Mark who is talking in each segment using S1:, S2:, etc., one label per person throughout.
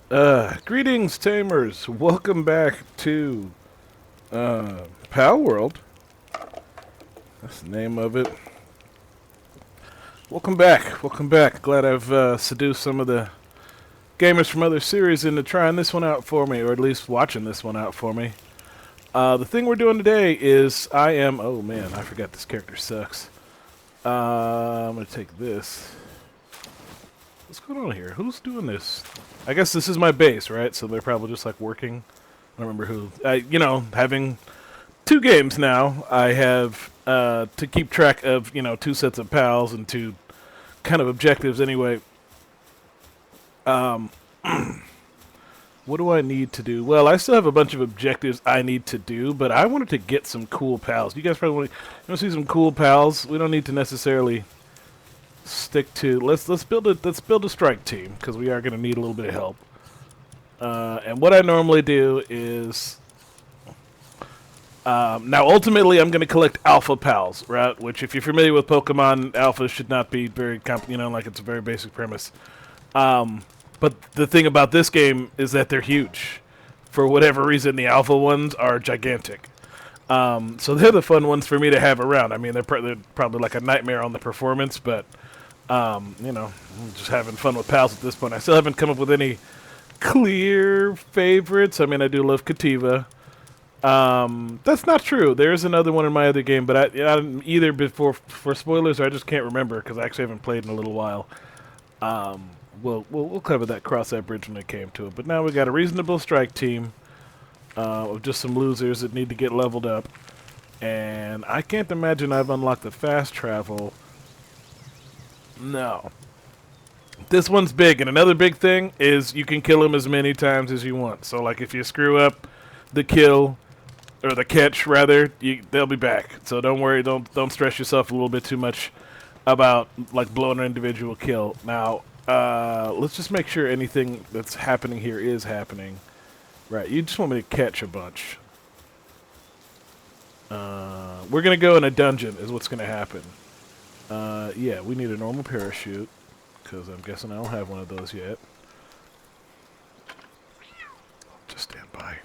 S1: Greetings, Tamers. Welcome back to Palworld. That's the name of it. Welcome back. Welcome back. Glad I've seduced some of the gamers from other series into trying this one out for me, or at least watching this one out for me. The thing we're doing today is oh man, I forgot this character sucks. I'm gonna take this. What's going on here? Who's doing this? I guess this is my base, right? So they're probably just like working. I don't remember who. Having two games now, I have to keep track of, two sets of pals and two kind of objectives anyway. What do I need to do? Well, I still have a bunch of objectives I need to do, but I wanted to get some cool pals. You guys probably want to see some cool pals. We don't need to necessarily stick to let's build a strike team because we are going to need a little bit of help. And what I normally do is now ultimately I'm going to collect alpha pals, right? Which, if you're familiar with Pokemon, alpha should not be very like it's a very basic premise. But the thing about this game is that they're huge. For whatever reason, the alpha ones are gigantic. So they're the fun ones for me to have around. I mean, they're probably like a nightmare on the performance, but I'm just having fun with pals at this point. I still haven't come up with any clear favorites. I mean, I do love Kativa. That's not true. There is another one in my other game, but I didn't either before for spoilers, or I just can't remember because I actually haven't played in a little while. We'll cover that, cross that bridge when it came to it. But now we got a reasonable strike team of just some losers that need to get leveled up, and I can't imagine I've unlocked the fast travel. No. This one's big, and another big thing is you can kill them as many times as you want. So, like, if you screw up the kill, or the catch, rather, they'll be back. So don't worry, don't stress yourself a little bit too much about, like, blowing an individual kill. Now, let's just make sure anything that's happening here is happening. Right, you just want me to catch a bunch. We're going to go in a dungeon is what's going to happen. Yeah, we need a normal parachute, because I'm guessing I don't have one of those yet. Just stand by.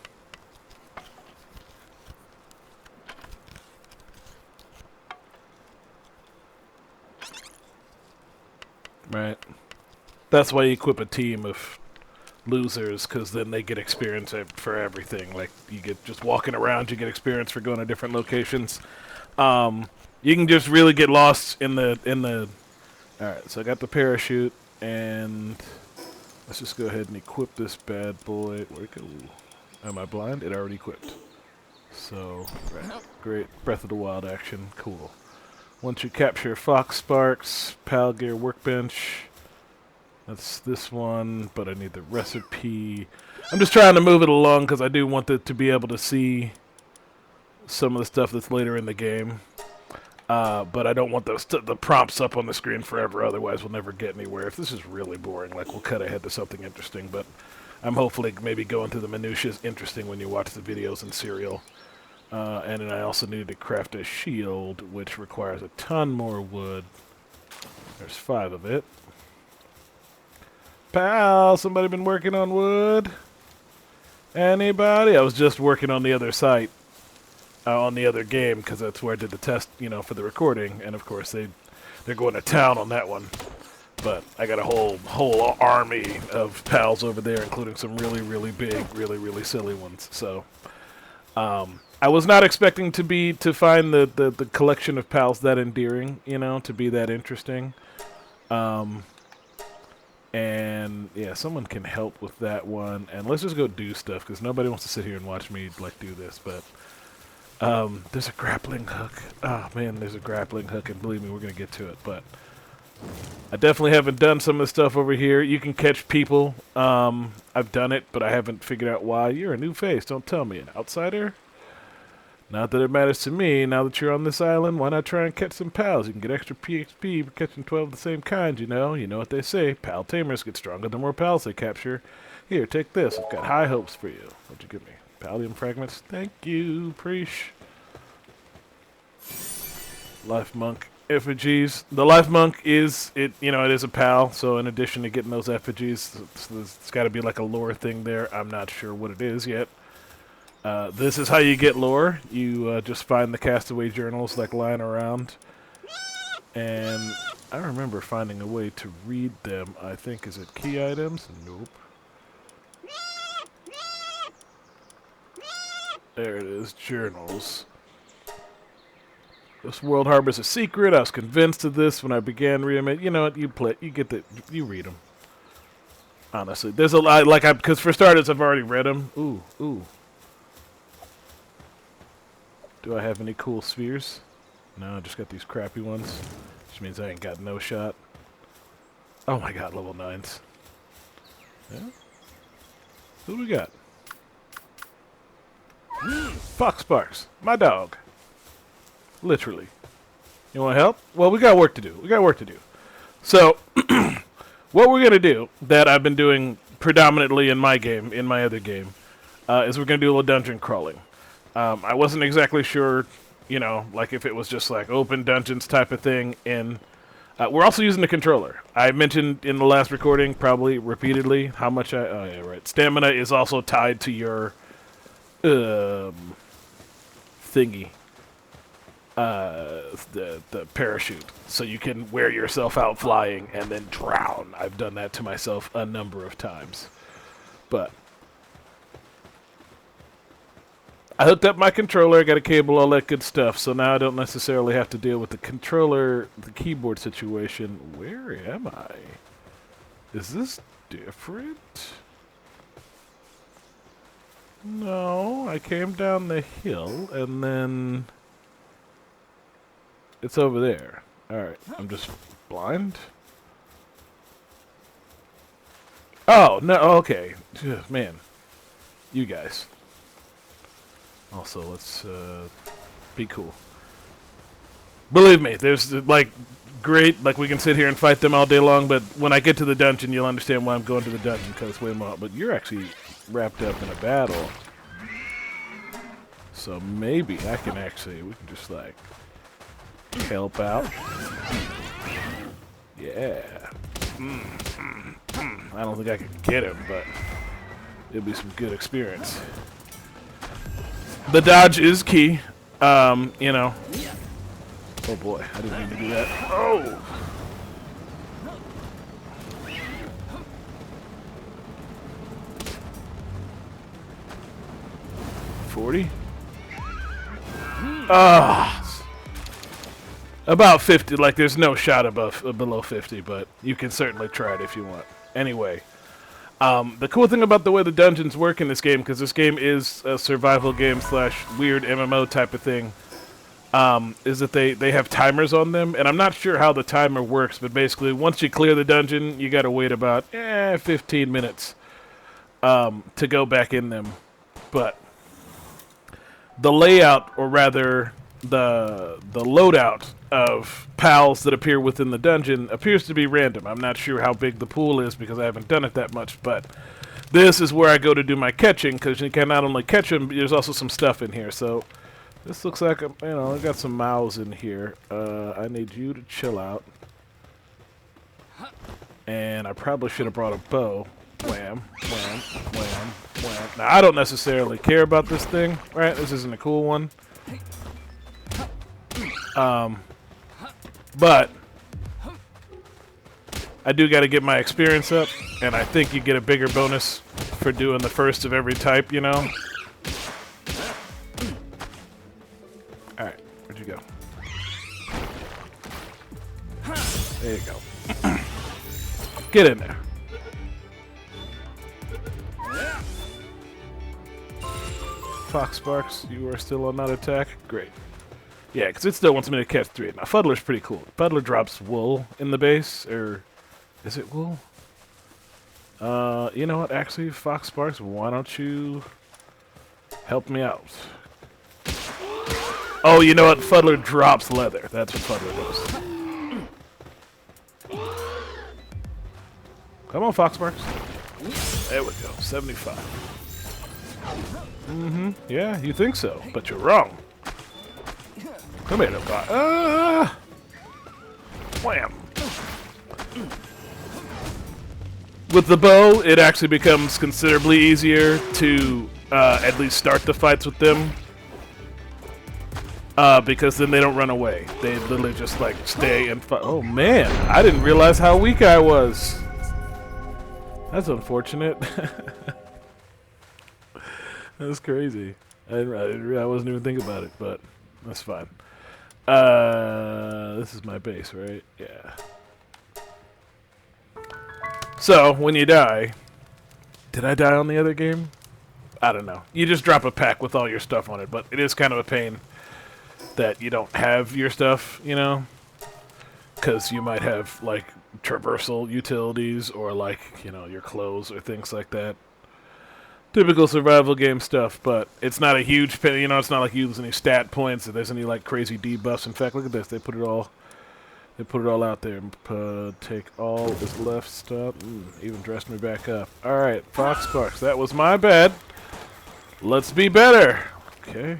S1: Right. That's why you equip a team of losers, because then they get experience for everything. Like, you get just walking around, you get experience for going to different locations. You can just really get lost in the. All right, so I got the parachute, and let's just go ahead and equip this bad boy. Where'd it go? Am I blind? It already equipped. So, right, great. Breath of the Wild action, cool. Once you capture Fox Sparks, Pal Gear Workbench. That's this one, but I need the recipe. I'm just trying to move it along because I do want to be able to see some of the stuff that's later in the game. But I don't want the prompts up on the screen forever, otherwise we'll never get anywhere. If this is really boring, like, we'll cut ahead to something interesting, but I'm hopefully maybe going through the minutiae is interesting when you watch the videos in serial. And then I also needed to craft a shield, which requires a ton more wood. There's 5 of it. Pal, somebody been working on wood? Anybody? I was just working on the other site. On the other game, because that's where I did the test, for the recording, and of course they're going to town on that one. But I got a whole army of pals over there, including some really, really big, really, really silly ones. So I was not expecting to find the collection of pals that endearing, to be that interesting. And yeah, someone can help with that one, and let's just go do stuff because nobody wants to sit here and watch me like do this, but. There's a grappling hook. Oh, man, there's a grappling hook, and believe me, we're going to get to it. But I definitely haven't done some of the stuff over here. You can catch people. I've done it, but I haven't figured out why. You're a new face. Don't tell me. An outsider? Not that it matters to me. Now that you're on this island, why not try and catch some pals? You can get extra PXP for catching 12 of the same kind, You know what they say. Pal tamers get stronger the more pals they capture. Here, take this. I've got high hopes for you. What'd you give me? Pallium fragments. Thank you, Preesh. Life monk. effigies. The life monk is it. You know, it is a pal. So in addition to getting those effigies, it's got to be like a lore thing there. I'm not sure what it is yet. This is how you get lore. You just find the castaway journals like lying around, and I remember finding a way to read them. I think is it key items? Nope. There it is, journals. This world harbors a secret. I was convinced of this when I began reading it. You know what? You read them. Honestly, there's a lot. Because for starters, I've already read them. Ooh. Do I have any cool spheres? No, I just got these crappy ones, which means I ain't got no shot. Oh my god, level 9s. Yeah. Who do we got? Fox Sparks, my dog. Literally. You want help? Well, we got work to do. So, what we're gonna do that I've been doing predominantly in my other game, is we're gonna do a little dungeon crawling. I wasn't exactly sure, you know, like if it was just like open dungeons type of thing. And we're also using the controller. I mentioned in the last recording, probably repeatedly, how much oh yeah, right. Stamina is also tied to your thingy, the parachute, so you can wear yourself out flying and then drown. I've done that to myself a number of times, but I hooked up my controller, got a cable, all that good stuff, so now I don't necessarily have to deal with the controller, the keyboard situation. Where am I? Is this different? No, I came down the hill, and then it's over there. Alright, I'm just blind? Oh, no, okay. Man, you guys. Also, let's be cool. Believe me, there's, like, great, like, we can sit here and fight them all day long, but when I get to the dungeon, you'll understand why I'm going to the dungeon, because it's way more. But you're actually wrapped up in a battle. So maybe I can actually, we can just, like, help out. Yeah. I don't think I can get him, but it'll be some good experience. The dodge is key. You know. Oh boy, I didn't mean to do that. Oh! 40? About 50. Like, there's no shot below 50, but you can certainly try it if you want. Anyway, the cool thing about the way the dungeons work in this game, because this game is a survival game / weird MMO type of thing, is that they have timers on them, and I'm not sure how the timer works, but basically once you clear the dungeon, you gotta wait about 15 minutes to go back in them. But the layout, or rather the loadout of pals that appear within the dungeon appears to be random. I'm not sure how big the pool is because I haven't done it that much, but this is where I go to do my catching, because you can not only catch them, but there's also some stuff in here. So this looks like, I got some mouths in here. I need you to chill out. And I probably should have brought a bow. Wham, wham, wham, wham. Now, I don't necessarily care about this thing, right? This isn't a cool one. But I do got to get my experience up, and I think you get a bigger bonus for doing the first of every type, you know? Alright, where'd you go? There you go. Get in there. Fox Sparks, you are still on that attack? Great. Yeah, because it still wants me to catch 3. Now, Fuddler's pretty cool. Fuddler drops wool in the base, or is it wool? You know what? Actually, Fox Sparks, why don't you help me out? Oh, you know what? Fuddler drops leather. That's what Fuddler does. Come on, Fox Sparks. There we go. 75. Yeah, you think so, but you're wrong. Come here, little guy. Wham! With the bow, it actually becomes considerably easier to at least start the fights with them. Because then they don't run away. They literally just like stay and fight. Oh man, I didn't realize how weak I was. That's unfortunate. That's crazy. I wasn't even thinking about it, but that's fine. This is my base, right? Yeah. So, when you die... Did I die on the other game? I don't know. You just drop a pack with all your stuff on it, but it is kind of a pain that you don't have your stuff, you know? Because you might have, like, traversal utilities or, like, you know, your clothes or things like that. Typical survival game stuff, but it's not a huge pain, you know, it's not like you lose any stat points or there's any, like, crazy debuffs. In fact, look at this. They put it all out there. Take all is left stuff. Even dressed me back up. Alright, Fox Sparks. That was my bad. Let's be better. Okay.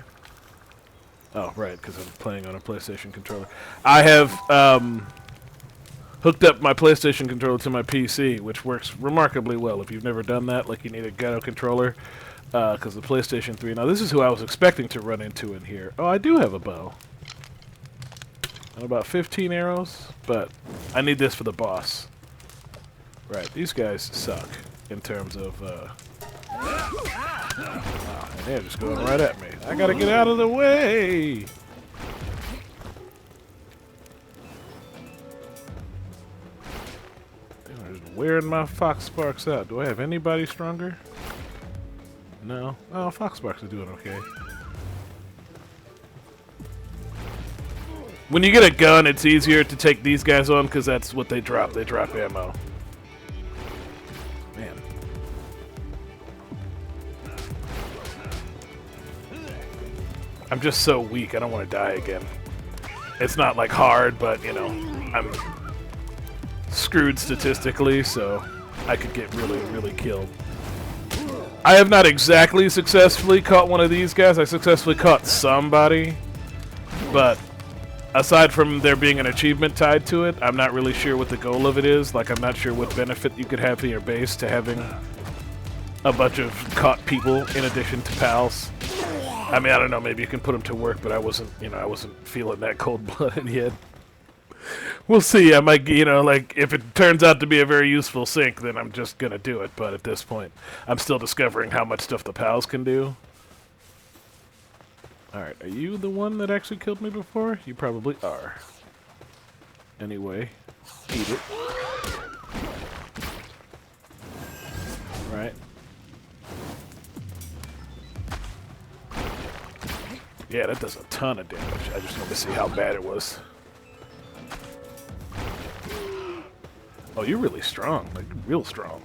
S1: Oh, right, because I'm playing on a PlayStation controller. I have hooked up my PlayStation controller to my PC, which works remarkably well. If you've never done that, like you need a ghetto controller, because the PlayStation 3... Now, this is who I was expecting to run into in here. Oh, I do have a bow. And about 15 arrows, but I need this for the boss. Right, these guys suck in terms of, wow, and they're just going right at me. I gotta get out of the way! They're just wearing my Fox Sparks out. Do I have anybody stronger? No? Oh, Fox Sparks are doing okay. When you get a gun, it's easier to take these guys on because that's what they drop. They drop ammo. Man. I'm just so weak. I don't want to die again. It's not like hard, but you know, I'm screwed statistically, so I could get really, really killed. I have not exactly successfully caught one of these guys. I successfully caught somebody, but aside from there being an achievement tied to it, I'm not really sure what the goal of it is. Like, I'm not sure what benefit you could have in your base to having a bunch of caught people in addition to pals. I mean, I don't know, maybe you can put them to work, but I wasn't feeling that cold-blooded yet. We'll see. I might, you know, like, if it turns out to be a very useful sync, then I'm just gonna do it. But at this point, I'm still discovering how much stuff the pals can do. Alright, are you the one that actually killed me before? You probably are. Anyway, eat it. Right. Yeah, that does a ton of damage. I just wanted to see how bad it was. Oh, you're really strong. Like, real strong.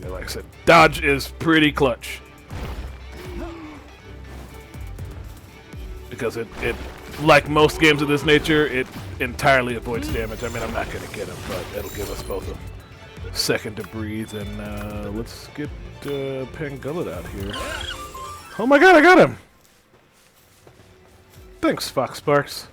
S1: Like I said, dodge is pretty clutch. Because it like most games of this nature, it entirely avoids damage. I mean, I'm not going to get him, but it'll give us both a second to breathe. And let's get Pengullet out here. Oh my god, I got him! Thanks, Fox Sparks.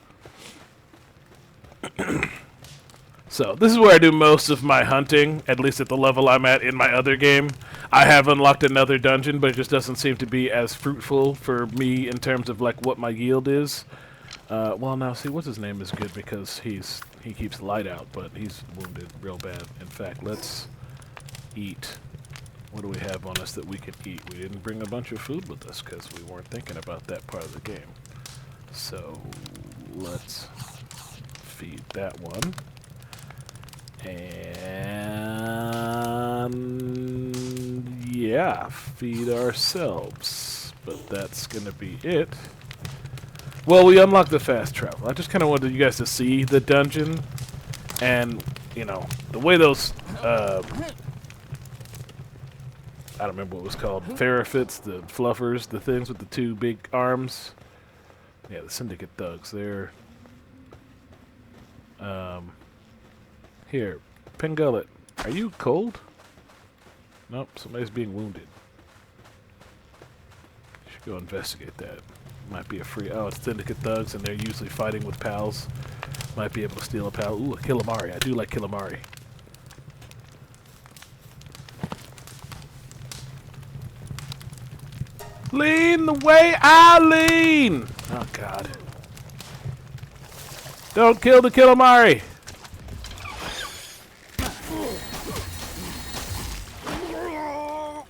S1: So, this is where I do most of my hunting, at least at the level I'm at in my other game. I have unlocked another dungeon, but it just doesn't seem to be as fruitful for me in terms of, like, what my yield is. Well, now, see, what's his name is good because he keeps light out, but he's wounded real bad. In fact, let's eat. What do we have on us that we can eat? We didn't bring a bunch of food with us because we weren't thinking about that part of the game. So, let's feed that one. And yeah, feed ourselves. But that's gonna be it. Well, we unlocked the fast travel. I just kind of wanted you guys to see the dungeon, and you know the way those I don't remember what it was called. Ferrofits, the fluffers, the things with the two big arms. Yeah, the Syndicate thugs. They're here, Pengullet. Are you cold? Nope, somebody's being wounded. Go investigate that. Might be a free... Oh, it's Syndicate thugs, and they're usually fighting with pals. Might be able to steal a pal. Ooh, a Killamari. I do like Killamari. Lean the way I lean! Oh, God. Don't kill the Killamari!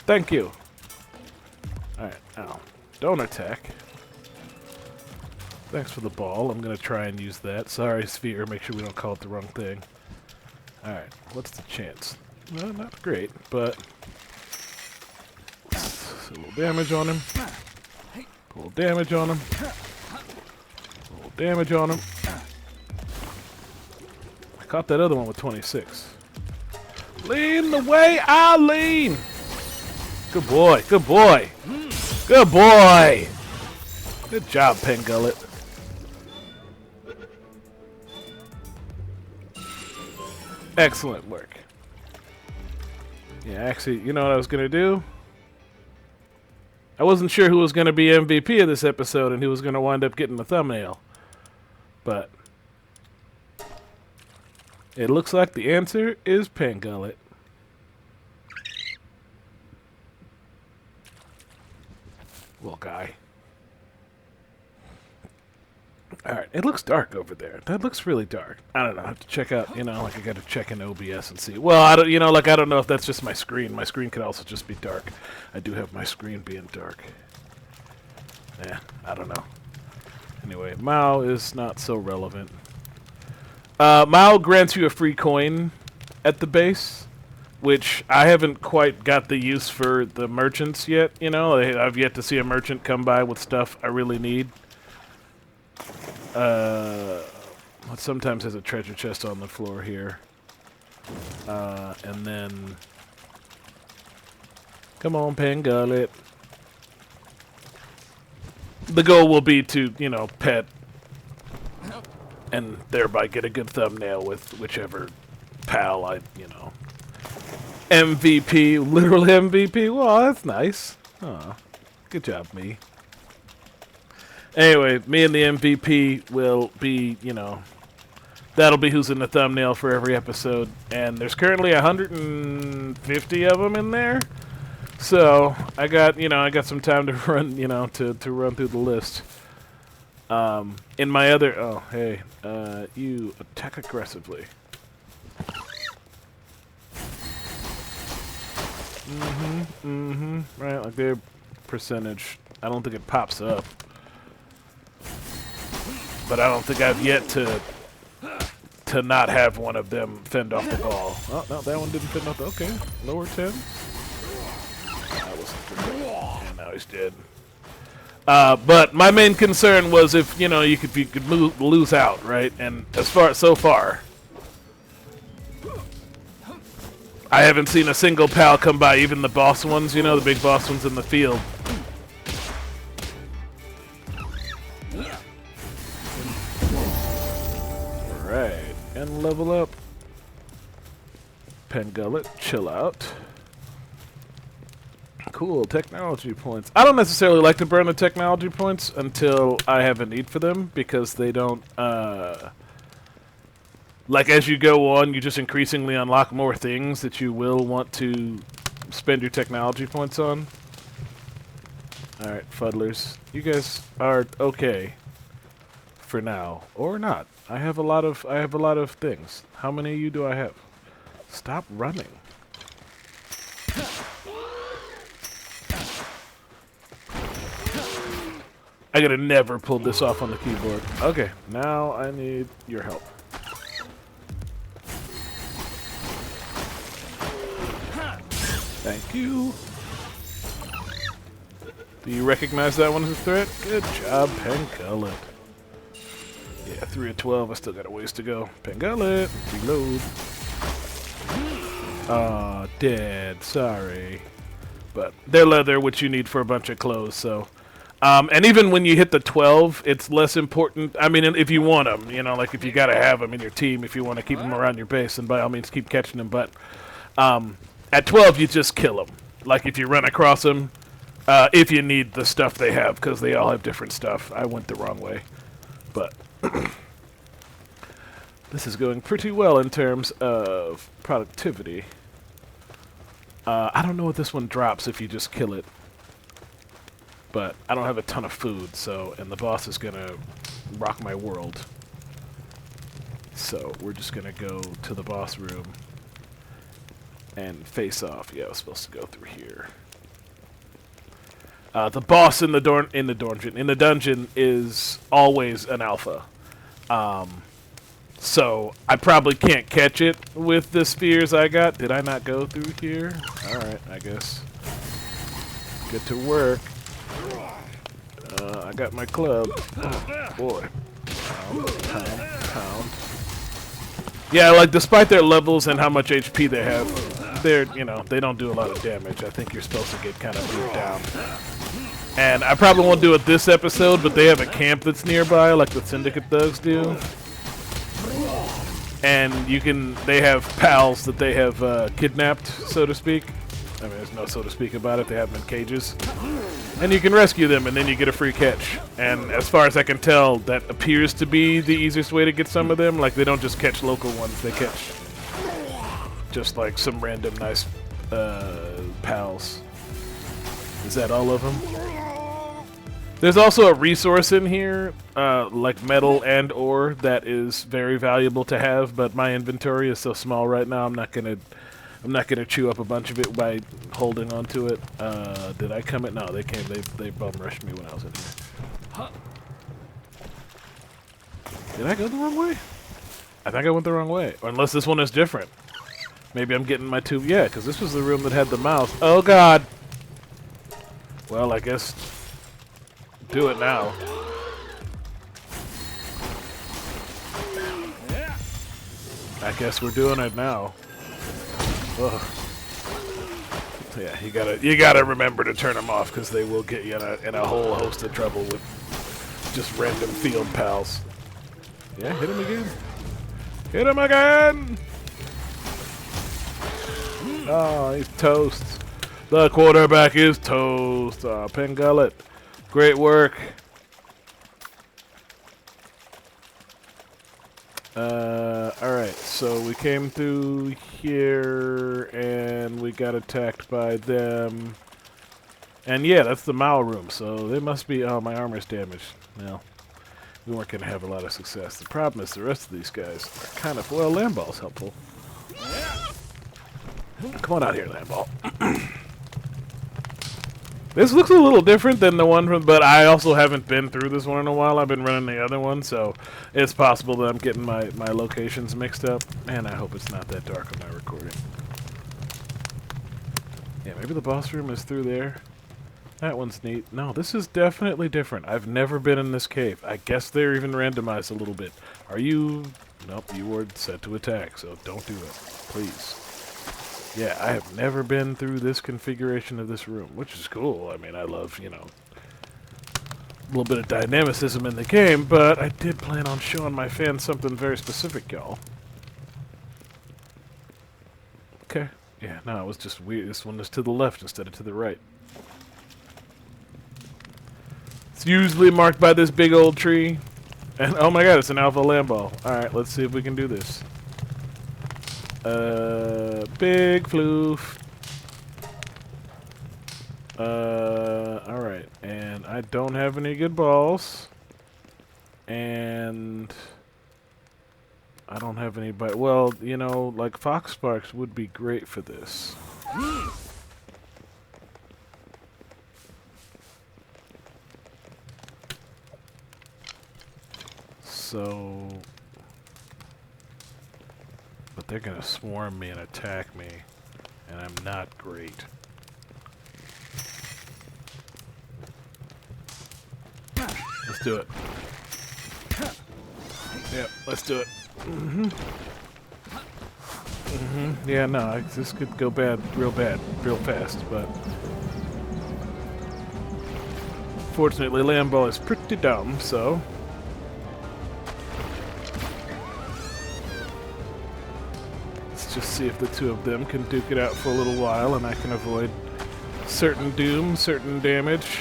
S1: Thank you. Alright, ow. Don't attack. Thanks for the ball. I'm going to try and use that. Sorry, Sphere. Make sure we don't call it the wrong thing. Alright, what's the chance? Well, not great, but... a little damage on him. A little damage on him. A little damage on him. I caught that other one with 26. Lean the way I lean! Good boy, good boy! Good boy! Good job, Pengullet. Excellent work. Yeah, actually, you know what I was going to do? I wasn't sure who was going to be MVP of this episode and who was going to wind up getting the thumbnail. But it looks like the answer is Pengullet. Little guy. Alright, it looks dark over there. That looks really dark. I don't know. I have to check out, you know, like I got to check in OBS and see. Well, I don't, you know, like I don't know if that's just my screen. My screen could also just be dark. I do have my screen being dark. Yeah, I don't know. Anyway, Mao is not so relevant. Mao grants you a free coin at the base, which I haven't quite got the use for the merchants yet, you know. I've yet to see a merchant come by with stuff I really need. Sometimes there's a treasure chest on the floor here. And then... Come on, Pengullet. The goal will be to, you know, pet and thereby get a good thumbnail with whichever pal I, you know... MVP, literal MVP. Well, that's nice. Aw, good job, me. Anyway, me and the MVP will be, you know, that'll be who's in the thumbnail for every episode. And there's currently 150 of them in there. So, I got some time to run, you know, to run through the list. In my other, oh, hey, you attack aggressively. Right, like their percentage. I don't think it pops up. But I don't think I've yet to not have one of them fend off the ball. Oh, no, that one didn't fend off the... Okay, lower 10. That wasn't good. And now he's dead. But my main concern was if, you know, you could lose out, right? And as far so far, I haven't seen a single pal come by, even the boss ones, you know, the big boss ones in the field. Alright, and level up. Pengullet, chill out. Cool, technology points. I don't necessarily like to burn the technology points until I have a need for them, because they don't, like, as you go on, you just increasingly unlock more things that you will want to spend your technology points on. Alright, fuddlers. You guys are okay. For now. Or not. I have a lot of things. How many of you do I have? Stop running. I could have never pulled this off on the keyboard. Okay, now I need your help. Thank you. Do you recognize that one as a threat? Good job, Pengullet. Yeah, 3 of 12. I still got a ways to go. Pengullet, reload. Aw, dead. Sorry. But they're leather, which you need for a bunch of clothes, so... and even when you hit the 12, it's less important. I mean, if you want them, you know, like if you gotta have them in your team, if you want to keep them around your base, then by all means keep catching them. But at 12, you just kill them. Like if you run across them, If you need the stuff they have, because they all have different stuff. I went the wrong way. But this is going pretty well in terms of productivity. I don't know what this one drops if you just kill it. But I don't have a ton of food, so... And the boss is going to rock my world. So we're just going to go to the boss room and face off. Yeah, I was supposed to go through here. The boss in the dungeon is always an alpha. So I probably can't catch it with the spheres I got. Did I not go through here? Alright, I guess. Get to work. I got my club. Oh, boy. Pound. Yeah, like, despite their levels and how much HP they have, they're, you know, they don't do a lot of damage. I think you're supposed to get kind of beat down. And I probably won't do it this episode, but they have a camp that's nearby, like the Syndicate thugs do. And they have pals that they have kidnapped, so to speak. I mean, there's no so to speak about it. They have them in cages. And you can rescue them, and then you get a free catch. And as far as I can tell, that appears to be the easiest way to get some of them. Like, they don't just catch local ones. They catch just, like, some random nice pals. Is that all of them? There's also a resource in here, like metal and ore, that is very valuable to have, but my inventory is so small right now, I'm not gonna chew up a bunch of it by holding onto it. Did I come in? No, they bum rushed me when I was in here. Did I go the wrong way? I think I went the wrong way. Or unless this one is different. Maybe I'm getting my tube. Yeah, because this was the room that had the mouse. Oh, God. Well, I guess do it now. I guess we're doing it now. Ugh. Yeah, you gotta remember to turn them off because they will get you in a whole host of trouble with just random field pals. Yeah, hit him again. Hit him again! Oh, he's toast. The quarterback is toast. Oh, Pengullet. Great work. Alright, so we came through here and we got attacked by them. And yeah, that's the Mao room, so they must be... Oh, my armor's damaged. Well, we weren't going to have a lot of success. The problem is the rest of these guys are kind of... Well, Lamball's helpful. Come on out here, Lamball. This looks a little different than the one from, but I also haven't been through this one in a while. I've been running the other one, so it's possible that I'm getting my locations mixed up. Man, I hope it's not that dark on my recording. Yeah, maybe the boss room is through there. That one's neat. No, this is definitely different. I've never been in this cave. I guess they're even randomized a little bit. Are you... Nope, you were set to attack, so don't do it. Please. Yeah, I have never been through this configuration of this room, which is cool. I mean, I love, you know, a little bit of dynamicism in the game, but I did plan on showing my fans something very specific, y'all. Okay. Yeah, no, it was just weird. This one is to the left instead of to the right. It's usually marked by this big old tree. And, oh my god, it's an alpha lamball. Alright, let's see if we can do this. Big floof. Alright, and I don't have any good balls. And I don't have any well, you know, like Fox Sparks would be great for this. So... But they're gonna swarm me and attack me, and I'm not great. Let's do it. Yep, let's do it. Yeah, no, this could go bad, real fast, but... Fortunately, Lamball is pretty dumb, so... Just see if the two of them can duke it out for a little while, and I can avoid certain doom, certain damage.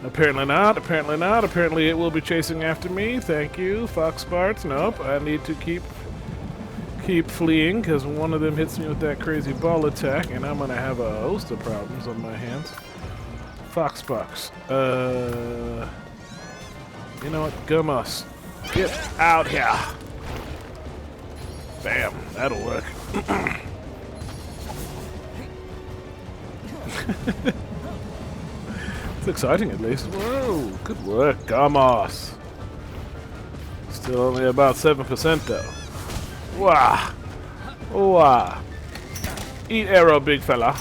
S1: Apparently not, apparently not. Apparently it will be chasing after me. Thank you, Fox Barts. Nope, I need to keep fleeing because one of them hits me with that crazy ball attack, and I'm going to have a host of problems on my hands. Fox Box. You know what? Gumos. Get out here. Bam. That'll work. It's exciting at least. Whoa. Good work, Gumos. Still only about 7% though. Wah. Wah. Eat arrow, big fella.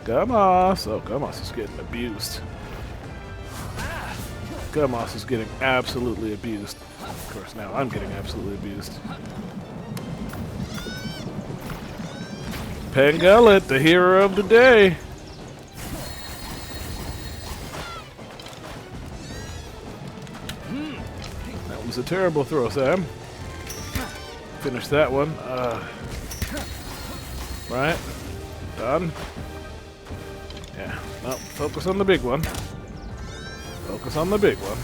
S1: Gumos. Oh, Gumos is getting abused. Gumos is getting absolutely abused. Of course, now I'm getting absolutely abused. Pengullet, the hero of the day. That was a terrible throw, Sam. Finish that one. Right. Done. Yeah. No, focus on the big one. Focus on the big one.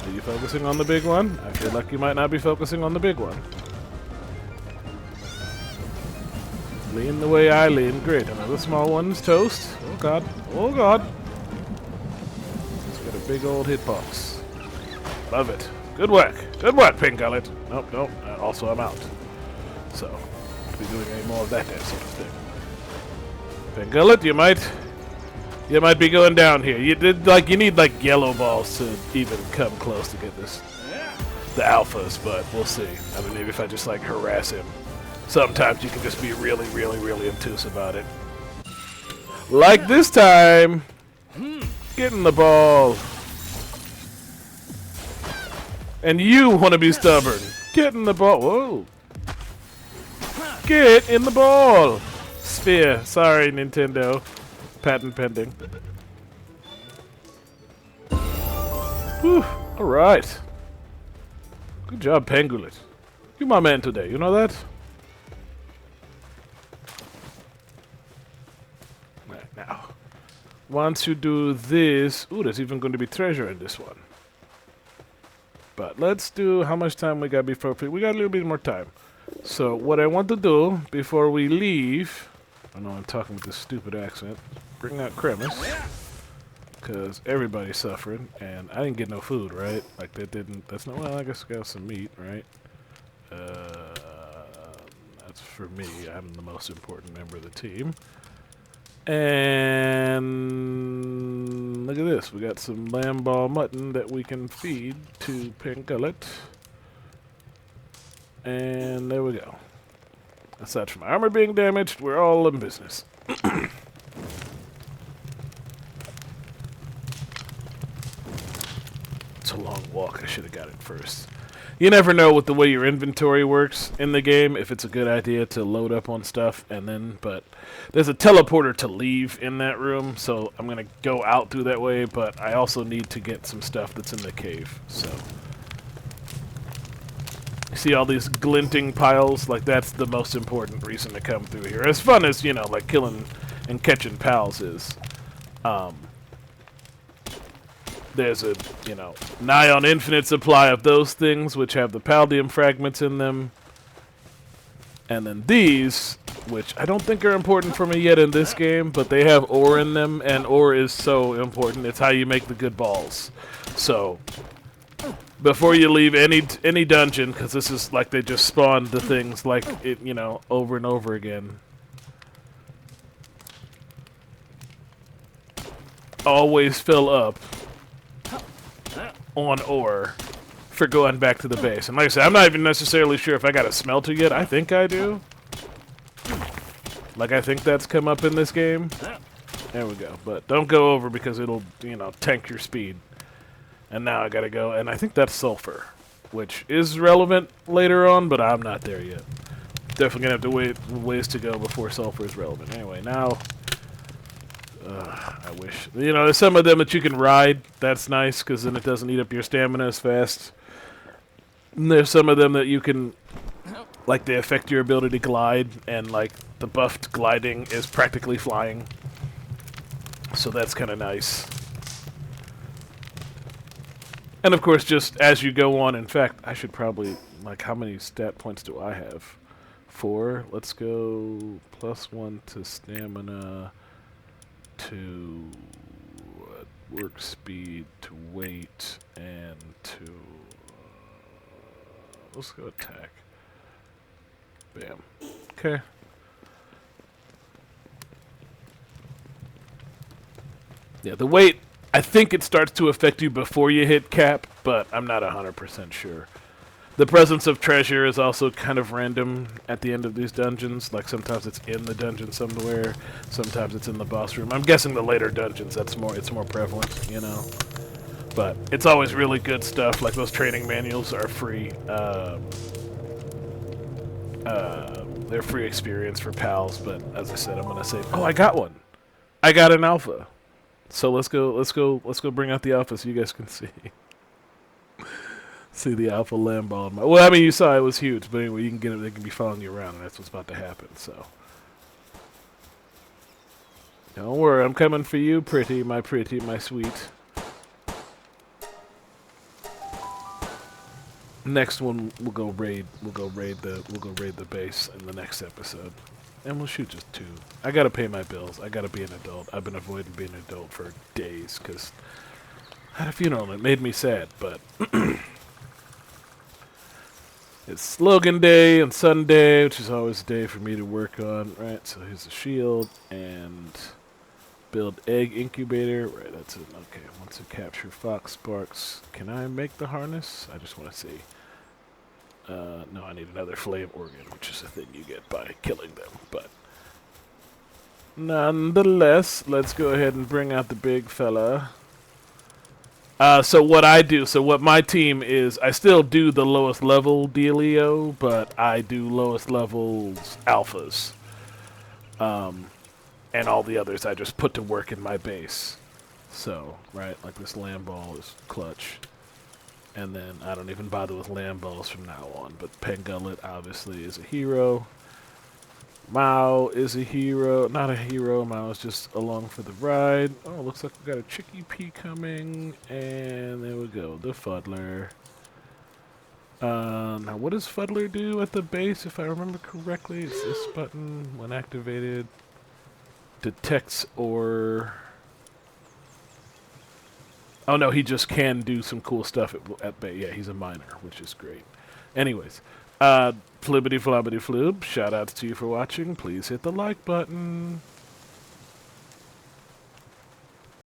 S1: Are you focusing on the big one? I feel like you might not be focusing on the big one. Lean the way I lean. Great. Another small one's toast. Oh god. Oh god. It's got a big old hitbox. Love it. Good work. Good work, Pengullet. Nope, nope. Also, I'm out. So, won't be doing any more of that sort of thing. Pengullet, you might be going down here. You need like yellow balls to even come close to get this. The alphas, but we'll see. I mean, maybe if I just like harass him. Sometimes you can just be really, really, really obtuse about it. Like this time. Getting the ball. And you want to be stubborn. Get in the ball. Whoa. Get in the ball. Sphere. Sorry, Nintendo. Patent pending. Whew. Alright. Good job, Pengullet. You're my man today. You know that? Right, now. Once you do this... Ooh, there's even going to be treasure in this one. But let's do how much time we got before... We got a little bit more time. So what I want to do before we leave... I know I'm talking with this stupid accent. Bring out Cremis. Because everybody's suffering. And I didn't get no food, right? Like that didn't... That's not... Well, I guess I got some meat, right? That's for me. I'm the most important member of the team. And look at this. We got some lamb ball mutton that we can feed to Pengullet. And there we go. Aside from my armor being damaged, we're all in business. It's a long walk. I should have got it first. You never know with the way your inventory works in the game if it's a good idea to load up on stuff and then, but there's a teleporter to leave in that room, so I'm going to go out through that way, but I also need to get some stuff that's in the cave, so. See all these glinting piles? Like, that's the most important reason to come through here. As fun as, you know, like killing and catching pals is. There's a, you know, nigh on infinite supply of those things, which have the paldium fragments in them. And then these, which I don't think are important for me yet in this game, but they have ore in them, and ore is so important. It's how you make the good balls. So, before you leave any dungeon, because this is like they just spawned the things like it, you know, over and over again. Always fill up on ore for going back to the base. And like I said, I'm not even necessarily sure if I got a smelter yet. I think I do. Like, I think that's come up in this game. There we go. But don't go over because it'll, you know, tank your speed. And now I gotta go. And I think that's sulfur, which is relevant later on, but I'm not there yet. Definitely gonna have to wait ways to go before sulfur is relevant. Anyway, now... I wish. You know, there's some of them that you can ride. That's nice, because then it doesn't eat up your stamina as fast. And there's some of them that you can Like, they affect your ability to glide, and, like, the buffed gliding is practically flying. So that's kind of nice. And, of course, just as you go on, in fact, I should probably, like, how many stat points do I have? 4. Let's go +1 to stamina, to work speed, to weight, and to... let's go attack. Bam. Okay. Yeah, the weight, I think it starts to affect you before you hit cap, but I'm not 100% sure. The presence of treasure is also kind of random at the end of these dungeons. Like, sometimes it's in the dungeon somewhere, sometimes it's in the boss room. I'm guessing the later dungeons, it's more prevalent, you know. But it's always really good stuff. Like, those training manuals are free. They're free experience for pals, but as I said, I'm gonna say, oh, I got one. I got an alpha. So let's go bring out the alpha so you guys can see. See the alpha lamb ball. Well, I mean, you saw it was huge, but anyway, you can get it. They can be following you around, and that's what's about to happen. So don't worry, I'm coming for you, pretty, my sweet. Next one, we'll go raid the base in the next episode, and we'll shoot just 2. I gotta pay my bills. I gotta be an adult. I've been avoiding being an adult for days because I had a funeral and it made me sad, but. It's slogan day and Sunday, which is always a day for me to work on, right? So here's the shield, and build egg incubator. Right, that's it. Okay, once you capture fox sparks, can I make the harness? I just want to see. No, I need another flame organ, which is a thing you get by killing them, but... nonetheless, let's go ahead and bring out the big fella. So what my team is, I still do the lowest level dealio, but I do lowest levels alphas. And all the others I just put to work in my base. So, right, like this lamb ball is clutch. And then I don't even bother with lamb balls from now on, but Pengullet obviously is a hero. Mao is a hero. Not a hero. Mao is just along for the ride. Oh, looks like we got a Chicky P coming. And there we go. The Fuddler. Now, what does Fuddler do at the base, if I remember correctly? It's this button. When activated, detects or... oh, no, he just can do some cool stuff at base. Yeah, he's a miner, which is great. Anyways. Flibbity flobbity floob, shoutouts to you for watching. Please hit the like button.